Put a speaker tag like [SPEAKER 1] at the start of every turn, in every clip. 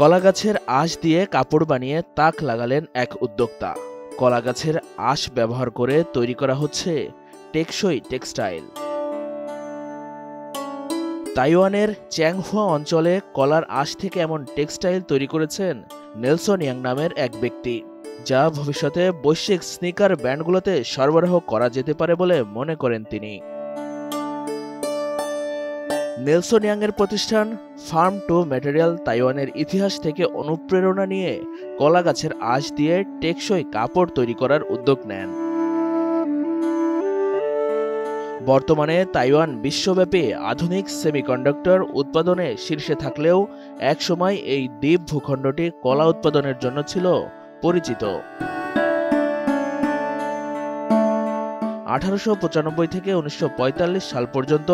[SPEAKER 1] কলা গাছের আঁশ দিয়ে কাপড় বানিয়ে তাক লাগালেন এক উদ্যোক্তা। কলা গাছের আঁশ ব্যবহার করে তৈরি করা হচ্ছে টেকসই টেক্সটাইল। তাইওয়ানের চ্যাংহুয়া অঞ্চলে কলার আঁশ থেকে এমন টেক্সটাইল তৈরি করেছেন নেলসন ইয়াং নামের এক ব্যক্তি, যা ভবিষ্যতে বৈশ্বিক স্নিকার ব্র্যান্ডগুলোতে সরবরাহ করা যেতে পারে বলে মনে করেন তিনি। নেলসন ইয়াংয়ের প্রতিষ্ঠান ফার্ম টু ম্যাটেরিয়াল তাইওয়ানের ইতিহাস থেকে অনুপ্রেরণা নিয়ে কলা গাছের আঁশ দিয়ে টেকসই কাপড় তৈরি করার উদ্যোগ নেন। বর্তমানে তাইওয়ান বিশ্বব্যাপী আধুনিক সেমিকন্ডাক্টর উৎপাদনে শীর্ষে থাকলেও একসময় এই দ্বীপ ভূখণ্ডটি কলা উৎপাদনের জন্য ছিল পরিচিত। 1895 থেকে 1945 সাল পর্যন্ত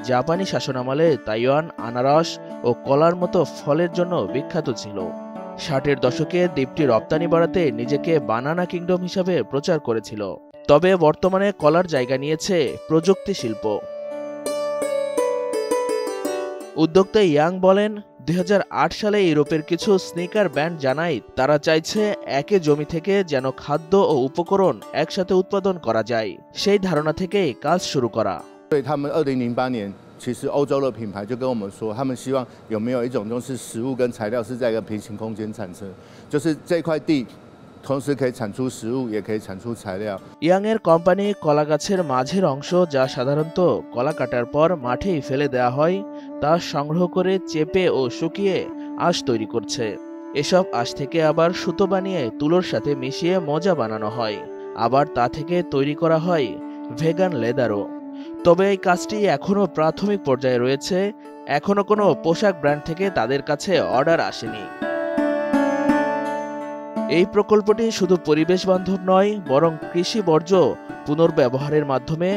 [SPEAKER 1] জাপানি শাসনামলে তাইওয়ান আনারস ও কলার মতো ফলের জন্য বিখ্যাত ছিল। 60-এর দশকে দ্বীপটি রপ্তানি বাড়াতে নিজেকে বানানা কিংডম হিসাবে প্রচার করেছিল। তবে বর্তমানে কলার জায়গা নিয়েছে প্রযুক্তি শিল্প। উদ্যোক্তা ইয়াং বলেন, 2008 সালে ইউরোপের কিছু স্নিকার ব্র্যান্ড জানায় তারা চাইছে একই জমি থেকে যেন খাদ্য ও উপকরণ একসাথে উৎপাদন করা যায়। সেই ধারণা থেকেই কাজ শুরু করা।
[SPEAKER 2] 所以他们2008年，其实欧洲的品牌就跟我们说，他们希望有没有一种就是食物跟材料是在一个平行空间产生，就是这块地同时可以产出食物，也可以产出材料。
[SPEAKER 1] ইয়াং এর কোম্পানি কলা গাছের মাঝের অংশ, যা সাধারণত কলা কাটার পর মাঠেই ফেলে দেওয়া হয়, তা সংগ্রহ করে চেপে ও শুকিয়ে আঁশ তৈরি করছে। এসব আঁশ থেকে আবার সুতো বানিয়ে তুলোর সাথে মিশিয়ে মোজা বানানো হয়। আবার তা থেকে তৈরি করা হয় ভেগান লেদারও। তবে এই কাজটি এখনও প্রাথমিক পর্যায়ে রয়েছে। এখনও কোনো পোশাক ব্র্যান্ড থেকে তাদের কাছে অর্ডার আসেনি। এই প্রকল্পটি শুধু পরিবেশ বান্ধব নয়, বরং কৃষি বর্জ্য পুনর্ব্যবহারের মাধ্যমে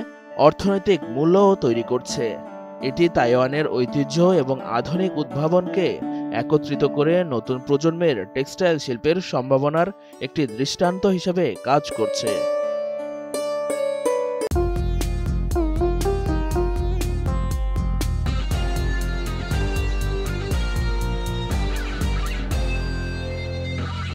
[SPEAKER 1] অর্থনৈতিক মূল্যও তৈরি করছে। এটি তাইওয়ানের ঐতিহ্য এবং আধুনিক উদ্ভাবনকে একত্রিত করে নতুন প্রজন্মের টেক্সটাইল শিল্পের সম্ভাবনার একটি দৃষ্টান্ত হিসেবে কাজ করছে।